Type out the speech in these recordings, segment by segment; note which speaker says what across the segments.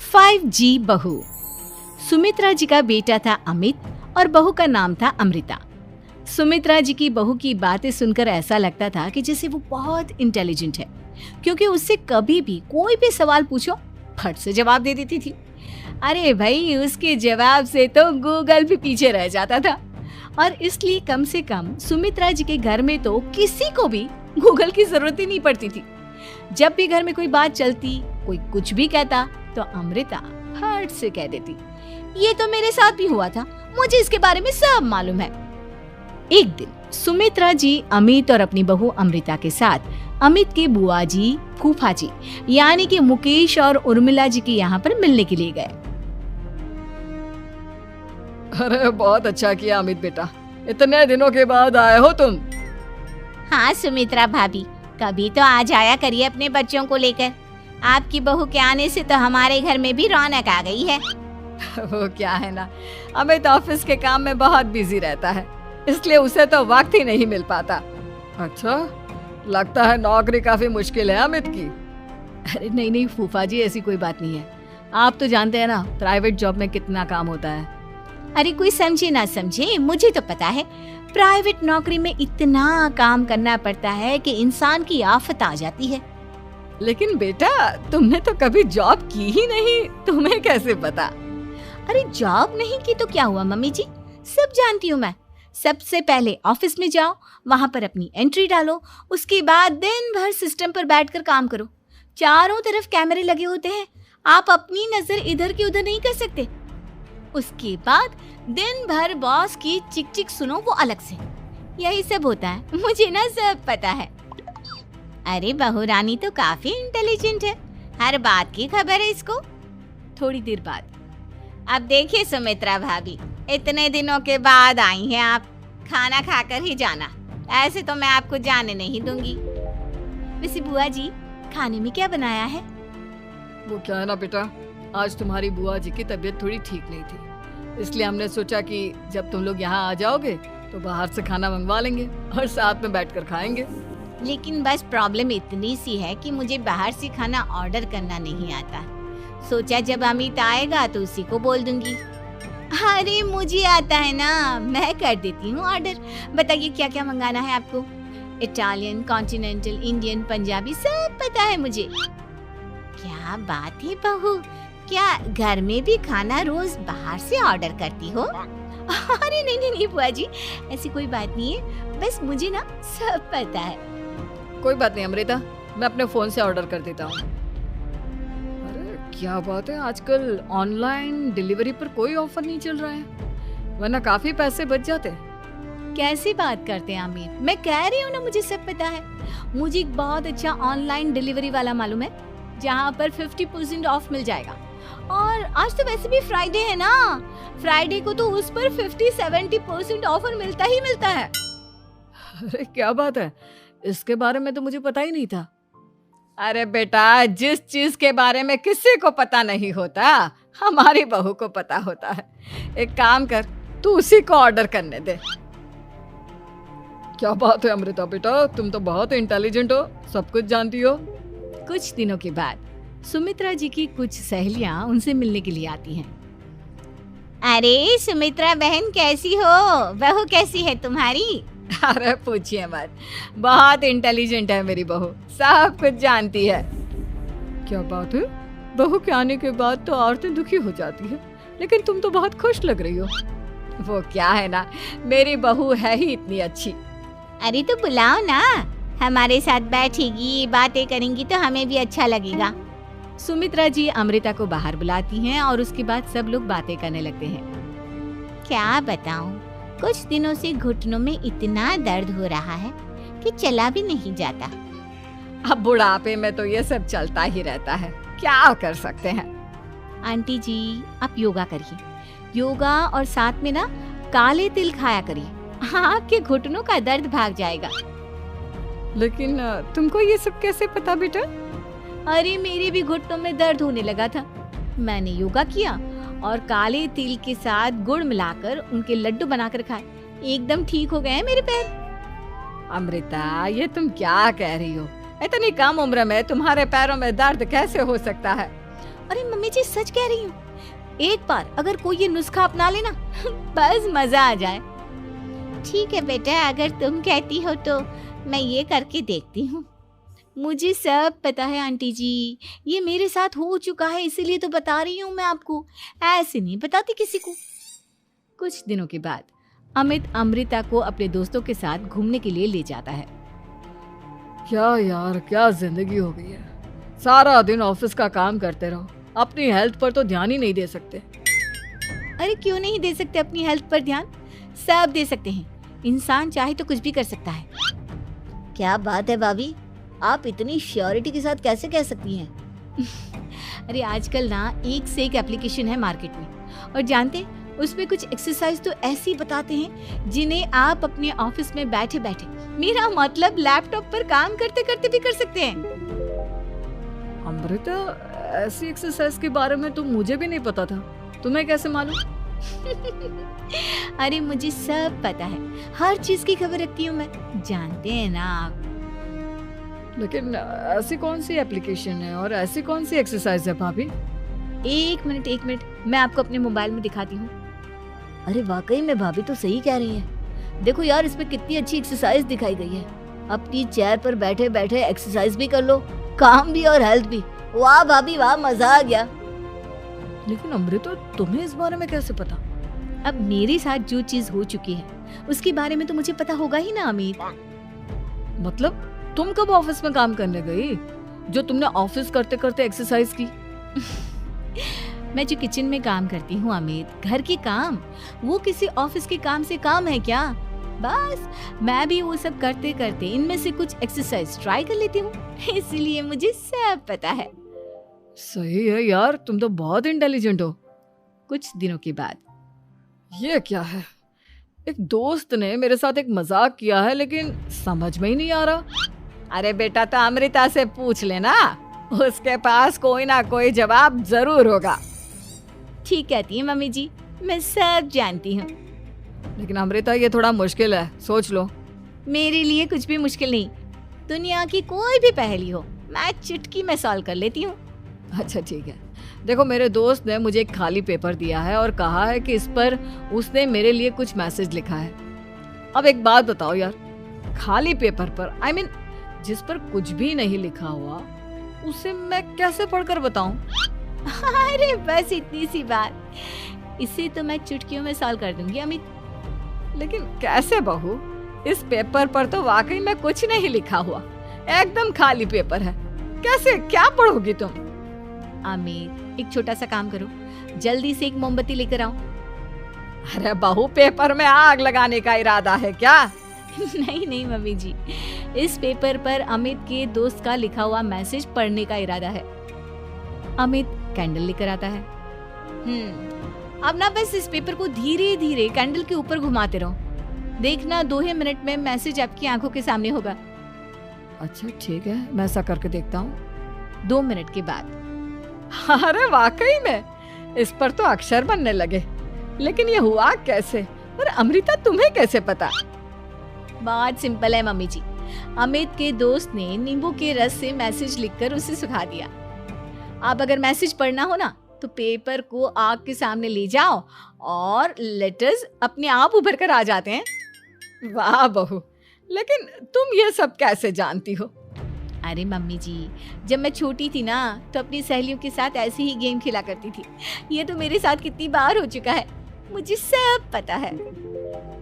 Speaker 1: 5G बहू। सुमित्रा जी का बेटा था अमित और बहू का नाम था अमृता। सुमित्रा जी की बहू की बातें सुनकर ऐसा लगता था कि जैसे वो बहुत इंटेलिजेंट है, क्योंकि उससे कभी भी कोई भी सवाल पूछो फट से जवाब दे देती थी। अरे भाई, उसके जवाब से तो गूगल भी पीछे रह जाता था। और इसलिए कम से कम सुमित्रा जी के घर में तो किसी को भी गूगल की जरूरत ही नहीं पड़ती थी। जब भी घर में कोई बात चलती, कोई कुछ भी कहता, तो अमृता फट से कह देती, ये तो मेरे साथ भी हुआ था, मुझे इसके बारे में सब मालूम है। एक दिन सुमित्रा जी अमित और अपनी बहू अमृता के साथ अमित के बुआ जी, फूफा जी यानी कि मुकेश और उर्मिला जी के यहाँ पर मिलने के लिए गए।
Speaker 2: अरे बहुत अच्छा किया अमित बेटा, इतने दिनों के बाद आए हो तुम।
Speaker 3: हाँ सुमित्रा भाभी, कभी तो आ जाया करिए अपने बच्चों को लेकर। आपकी बहू के आने से तो हमारे घर में भी रौनक आ गई है।
Speaker 2: वो क्या है ना, अमित ऑफिस के काम में बहुत बिजी रहता है, इसलिए उसे तो वक्त ही नहीं मिल पाता। अच्छा, लगता है नौकरी काफी मुश्किल है अमित की।
Speaker 1: अरे नहीं नहीं फूफा जी, ऐसी कोई बात नहीं है। आप तो जानते हैं ना प्राइवेट जॉब में कितना काम होता है।
Speaker 3: अरे कोई समझे ना समझे, मुझे तो पता है प्राइवेट नौकरी में इतना काम करना पड़ता है कि इंसान की आफत आ जाती है।
Speaker 2: लेकिन बेटा, तुमने तो कभी जॉब की ही नहीं, तुम्हें कैसे पता?
Speaker 3: अरे जॉब नहीं की तो क्या हुआ मम्मी जी, सब जानती हूँ मैं। सबसे पहले ऑफिस में जाओ, वहां पर अपनी एंट्री डालो, उसके बाद दिन भर सिस्टम पर बैठकर काम करो। चारों तरफ कैमरे लगे होते हैं, आप अपनी नजर इधर की उधर नहीं कर सकते। उसके बाद दिन भर बॉस की चिक चिक सुनो, वो अलग से। यही सब होता है, मुझे ना सब पता है। अरे बहू रानी तो काफी इंटेलिजेंट है, हर बात की खबर है इसको।
Speaker 1: थोड़ी देर बाद,
Speaker 3: अब देखिए सुमित्रा भाभी, इतने दिनों के बाद आई हैं आप, खाना खाकर ही जाना, ऐसे तो मैं आपको जाने नहीं दूंगी।
Speaker 1: वैसे बुआ जी, खाने में क्या बनाया है?
Speaker 2: वो क्या है ना बेटा, आज तुम्हारी बुआ जी की तबीयत थोड़ी ठीक नहीं थी, इसलिए हमने सोचा कि जब तुम लोग यहाँ आ जाओगे तो बाहर से खाना मंगवा लेंगे और साथ में बैठकर खाएंगे।
Speaker 3: लेकिन बस प्रॉब्लम इतनी सी है कि मुझे बाहर से खाना ऑर्डर करना नहीं आता। सोचा जब अमित आएगा तो उसी को बोल दूंगी। अरे मुझे आता है ना, मैं कर देती हूँ ऑर्डर। बताइए क्या क्या मंगाना है आपको? इटालियन, कॉन्टिनेंटल, इंडियन, पंजाबी, सब पता है मुझे। क्या बात है बहू, क्या घर में भी खाना रोज बाहर से ऑर्डर करती हो?
Speaker 1: अरे नहीं नहीं नहीं बुआ जी, ऐसी कोई बात नहीं है, बस मुझे ना सब पता है।
Speaker 2: कोई बात नहीं अमृता, मैं अपने फोन से ऑर्डर कर देता हूँ। अरे क्या बात है, आजकल ऑनलाइन डिलीवरी पर कोई ऑफर नहीं चल रहा है, वरना काफी पैसे बच जाते।
Speaker 1: कैसी बात करते हैं अमित, मैं कह रही हूँ ना मुझे सब पता है। मुझे एक बहुत अच्छा ऑनलाइन डिलीवरी वाला मालूम है, जहाँ पर 50% ऑफ मिल जाएगा। और आज तो वैसे भी फ्राइडे है ना, फ्राइडे को तो उस पर 50-70% ऑफर मिलता ही मिलता है।
Speaker 2: अरे क्या बात है, इसके बारे में तो मुझे पता ही नहीं था। अरे बेटा, जिस चीज के बारे में किसी को पता नहीं होता, हमारी बहू को पता होता है। एक काम कर, तू उसी को ऑर्डर करने दे। क्या बात है अमृता बेटा, तुम तो बहुत इंटेलिजेंट हो, सब कुछ जानती हो।
Speaker 1: कुछ दिनों के बाद सुमित्रा जी की कुछ सहेलियां उनसे मिलने के लिए आती हैं।
Speaker 3: अरे सुमित्रा बहन कैसी हो, बहू कैसी है तुम्हारी?
Speaker 2: अरे पूछिए मत, बहुत इंटेलिजेंट है मेरी बहू, सब कुछ जानती है। क्या बात है, बहू के आने के बाद तो औरतें दुखी हो जाती है, लेकिन तुम तो बहुत खुश लग रही हो। वो क्या है ना, मेरी बहू है ही इतनी अच्छी।
Speaker 3: अरे तो बुलाओ ना, हमारे साथ बैठेगी, बातें करेंगी तो हमें भी अच्छा लगेगा।
Speaker 1: सुमित्रा जी अमृता को बाहर बुलाती हैं और उसके बाद सब लोग बातें करने लगते हैं।
Speaker 3: क्या बताऊं, कुछ दिनों से घुटनों में इतना दर्द हो रहा है कि चला भी नहीं जाता।
Speaker 2: अब बुढ़ापे में तो ये सब चलता ही रहता है, क्या कर सकते हैं।
Speaker 1: आंटी जी, आप योगा करिए, योगा और साथ में ना काले तिल खाया करिए, आपके घुटनों का दर्द भाग जाएगा।
Speaker 2: लेकिन तुमको ये सब कैसे पता बेटा?
Speaker 1: अरे मेरे भी घुटनों में दर्द होने लगा था, मैंने योगा किया और काले तिल के साथ गुड़ मिलाकर उनके लड्डू बनाकर खाए, एकदम ठीक हो गए हैं मेरे पैर।
Speaker 2: अमृता, ये तुम क्या कह रही हो? इतनी कम उम्र में तुम्हारे पैरों में दर्द कैसे हो सकता है?
Speaker 3: अरे मम्मी जी सच कह रही हूँ, एक बार अगर कोई ये नुस्खा अपना लेना बस मजा आ जाए। ठीक है बेटा, अगर तुम कहती हो तो मैं ये करके देखती हूँ। मुझे सब पता है आंटी जी, ये मेरे साथ हो चुका है, इसीलिए तो बता रही हूँ मैं आपको, ऐसे नहीं बताती किसी को।
Speaker 1: कुछ दिनों के बाद अमित अमृता को अपने दोस्तों के साथ घूमने के लिए ले जाता है।
Speaker 2: क्या यार, क्या जिंदगी हो गई है। सारा दिन ऑफिस का काम करते रहो, अपनी हेल्थ पर तो ध्यान ही नहीं दे सकते।
Speaker 3: अरे क्यों नहीं दे सकते अपनी हेल्थ पर ध्यान, सब दे सकते हैं। इंसान चाहे तो कुछ भी कर सकता है। क्या बात है भाभी, आप इतनी श्योरिटी के साथ कैसे कह सकती हैं?
Speaker 1: अरे आजकल ना एक से एक एप्लीकेशन है मार्केट में, और जानते उसमें कुछ एक्सरसाइज तो ऐसी बताते हैं जिन्हें आप अपने ऑफिस में बैठे बैठे, मेरा मतलब लैपटॉप पर काम करते करते भी कर सकते हैं।
Speaker 2: अमृता, ऐसी एक्सरसाइज के बारे में तो मुझे भी नहीं पता था, तुम्हें कैसे मालूम?
Speaker 3: अरे मुझे सब पता है, हर चीज की खबर रखती हूँ मैं, जानते हैं ना आप।
Speaker 2: लेकिन ऐसी कौन सी एप्लीकेशन है और ऐसी कौन सी एक्सरसाइज है भाभी?
Speaker 1: एक मिनट, मैं आपको अपने मोबाइल में दिखाती हूँ।
Speaker 3: अरे वाकई में भाभी तो सही कह रही है। देखो यार, इसमें कितनी अच्छी एक्सरसाइज दिखाई गई है। अपनी चेयर पर बैठे बैठे एक्सरसाइज भी कर लो, काम भी और हेल्थ भी। वाह भाभी वाह, मजा आ गया।
Speaker 2: लेकिन अमृता, तुम्हें इस बारे में कैसे पता?
Speaker 1: अब मेरे साथ जो चीज हो चुकी है उसके बारे में तो मुझे पता होगा ही ना अमित।
Speaker 2: मतलब तुम कब ऑफिस में काम करने गई जो तुमने ऑफिस करते करते एक्सरसाइज की?
Speaker 1: मैं जो किचन में काम करती हूँ अमित, घर के काम, वो किसी ऑफिस के काम से काम है क्या? बस मैं भी वो सब करते करते इनमें से कुछ एक्सरसाइज ट्राई कर लेती हूँ, इसीलिए मुझे सब पता है।
Speaker 2: सही है यार, तुम तो बहुत इंटेलिजेंट हो।
Speaker 1: कुछ दिनों के बाद,
Speaker 2: ये क्या है, एक दोस्त ने मेरे साथ एक मजाक किया है लेकिन समझ में ही नहीं आ रहा।
Speaker 1: अरे बेटा, तो अमृता से पूछ लेना, उसके पास कोई ना कोई जवाब जरूर होगा।
Speaker 3: ठीक कहती है मम्मी जी, मैं सब जानती हूँ।
Speaker 2: लेकिन अमृता, ये थोड़ा मुश्किल है, सोच लो।
Speaker 3: मेरे लिए कुछ भी मुश्किल नहीं, दुनिया की कोई भी पहेली हो मैं चुटकी में सॉल्व कर लेती हूँ।
Speaker 2: अच्छा ठीक है, देखो मेरे दोस्त ने मुझे एक खाली पेपर दिया है और कहा है कि इस पर उसने मेरे लिए कुछ मैसेज लिखा है। अब एक बात बताओ यार, खाली पेपर पर, I mean, जिस पर कुछ भी नहीं लिखा हुआ, उसे मैं कैसे पढ़कर बताऊं?
Speaker 3: अरे बस इतनी सी बात, इसे तो मैं चुटकियों में सॉल्व कर दूंगी अमित।
Speaker 2: लेकिन कैसे बहू, इस पेपर पर तो वाकई में कुछ नहीं लिखा हुआ, एकदम खाली पेपर है, कैसे, क्या पढ़ोगी तुम?
Speaker 1: अमित, एक छोटा सा काम करो, जल्दी से एक मोमबत्ती लेकर आओ।
Speaker 2: अरे बहू, पेपर में आग लगाने का इरादा है क्या?
Speaker 1: नहीं मम्मी जी, इस पेपर पर अमित के दोस्त का लिखा हुआ मैसेज पढ़ने का इरादा है। अमित कैंडल लेकर आता है। अब ना बस इस पेपर को धीरे धीरे कैंडल के ऊपर घुमाते रहो, देखना 2 ही मिनट में मैसेज आपकी आंखों के सामने होगा।
Speaker 2: अच्छा ठीक है, मैं ऐसा करके देखता हूँ।
Speaker 1: 2 मिनट के बाद,
Speaker 2: अरे वाकई में इस पर तो अक्षर बनने लगे, लेकिन ये हुआ कैसे? और अमृता, तुम्हें कैसे पता?
Speaker 1: बहुत सिंपल है मम्मी जी, अमित के दोस्त ने नींबू के रस से मैसेज लिखकर उसे सुखा दिया। आप अगर मैसेज पढ़ना हो ना तो पेपर को आग के सामने ले जाओ और लेटर्स अपने आप उभर कर आ जाते हैं।
Speaker 2: वाह बहू, लेकिन तुम ये सब कैसे जानती हो?
Speaker 1: अरे मम्मी जी, जब मैं छोटी थी ना तो अपनी सहेलियों के साथ ऐसे ही गेम खेला करती थी। ये तो मेरे साथ कितनी बार हो चुका है, मुझे सब पता है।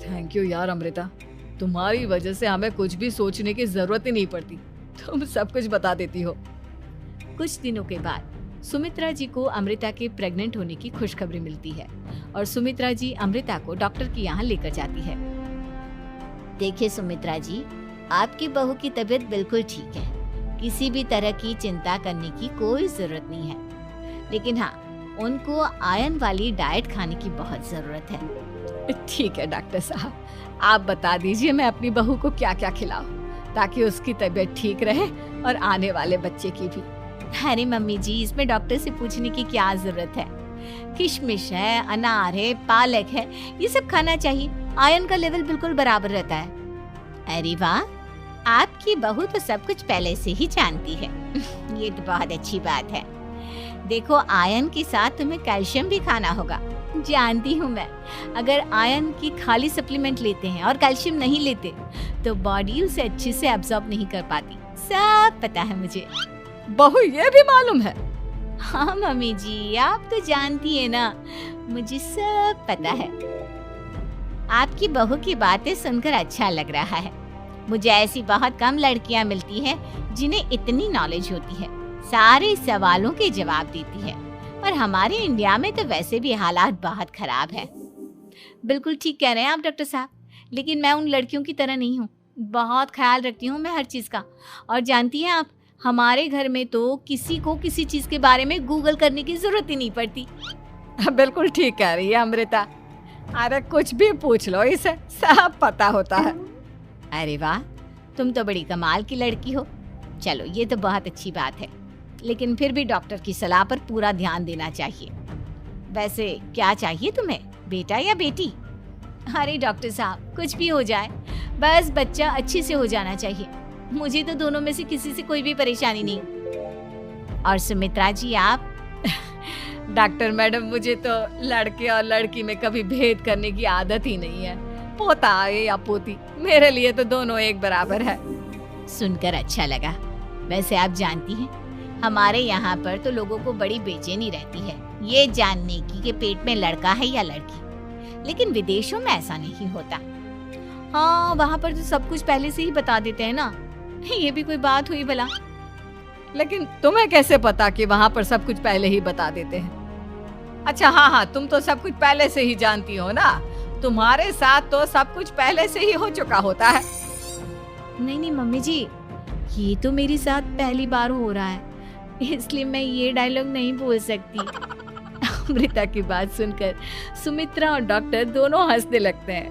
Speaker 2: थैंक यू यार अमृता, तुम्हारी वजह से हमें कुछ भी सोचने की जरूरत ही नहीं पड़ती, तुम सब कुछ बता देती हो।
Speaker 1: कुछ दिनों के बाद सुमित्रा जी को अमृता के प्रेग्नेंट होने की खुशखबरी मिलती है और सुमित्रा जी अमृता को डॉक्टर के यहाँ लेकर जाती है।
Speaker 3: देखिए सुमित्रा जी, आपकी बहू की तबीयत बिल्कुल ठीक है, किसी भी तरह की चिंता करने की कोई जरूरत नहीं है, लेकिन हाँ, उनको आयरन वाली डाइट खाने की बहुत जरूरत है।
Speaker 2: ठीक है डॉक्टर साहब, आप बता दीजिए मैं अपनी बहू को क्या क्या खिलाऊं ताकि उसकी तबीयत ठीक रहे और आने वाले बच्चे की भी।
Speaker 3: अरे मम्मी जी, इसमें डॉक्टर से पूछने की क्या जरूरत है, किशमिश है, अनार है, पालक है, ये सब खाना चाहिए, आयरन का लेवल बिल्कुल बराबर रहता है। अरे वाह, आपकी बहू तो सब कुछ पहले से ही जानती है। ये तो बहुत अच्छी बात है। देखो, आयरन के साथ तुम्हें कैल्शियम भी खाना होगा। जानती हूँ मैं, अगर आयरन की खाली सप्लीमेंट लेते हैं और कैल्शियम नहीं लेते तो बॉडी उसे अच्छे से एब्जॉर्ब नहीं कर पाती। सब पता है मुझे।
Speaker 2: बहू ये भी मालूम है?
Speaker 3: हाँ मम्मी जी, आप तो जानती है ना, मुझे सब पता है। आपकी बहू की बातें सुनकर अच्छा लग रहा है। मुझे ऐसी बहुत कम लड़कियां मिलती हैं जिन्हें इतनी नॉलेज होती है, सारे सवालों के जवाब देती है। और हमारे इंडिया में तो वैसे भी हालात बहुत खराब है। बिल्कुल ठीक कह रहे हैं आप डॉक्टर साहब, लेकिन मैं उन लड़कियों की तरह नहीं हूँ। बहुत ख्याल रखती हूँ मैं हर चीज़ का। और जानती हैं आप, हमारे घर में तो किसी को किसी चीज़ के बारे में गूगल करने की जरूरत ही नहीं पड़ती।
Speaker 2: बिल्कुल ठीक कह रही है अमृता। अरे कुछ भी पूछ लो, इसे सब पता होता है।
Speaker 3: अरे वाह, तुम तो बड़ी कमाल की लड़की हो। चलो, ये तो बहुत अच्छी बात है, लेकिन फिर भी डॉक्टर की सलाह पर पूरा ध्यान देना चाहिए। वैसे क्या चाहिए तुम्हें, बेटा या बेटी? अरे डॉक्टर साहब, कुछ भी हो जाए, बस बच्चा अच्छे से हो जाना चाहिए। मुझे तो दोनों में से किसी से कोई भी परेशानी नहीं। और सुमित्रा जी आप?
Speaker 2: डॉक्टर मैडम, मुझे तो लड़के और लड़की में कभी भेद करने की आदत ही नहीं है। पोता आए या पोती, मेरे लिए तो दोनों एक बराबर है।
Speaker 3: सुनकर अच्छा लगा। वैसे आप जानती हैं, हमारे यहाँ पर तो लोगों को बड़ी बेचैनी रहती है ये जानने की कि पेट में लड़का है या लड़की, लेकिन विदेशों में ऐसा नहीं होता।
Speaker 1: हाँ, वहाँ पर तो सब कुछ पहले से ही बता देते हैं ना। ये भी कोई बात हुई भला?
Speaker 2: लेकिन तुम्हें कैसे पता कि वहाँ पर सब कुछ पहले ही बता देते हैं? अच्छा हाँ, तुम तो सब कुछ पहले से ही जानती हो ना। तुम्हारे साथ तो सब कुछ पहले से ही हो चुका होता है।
Speaker 1: नहीं मम्मी जी, ये तो मेरे साथ पहली बार हो रहा है, इसलिए मैं ये डायलॉग नहीं बोल सकती। अमृता की बात सुनकर सुमित्रा और डॉक्टर दोनों हंसने लगते हैं।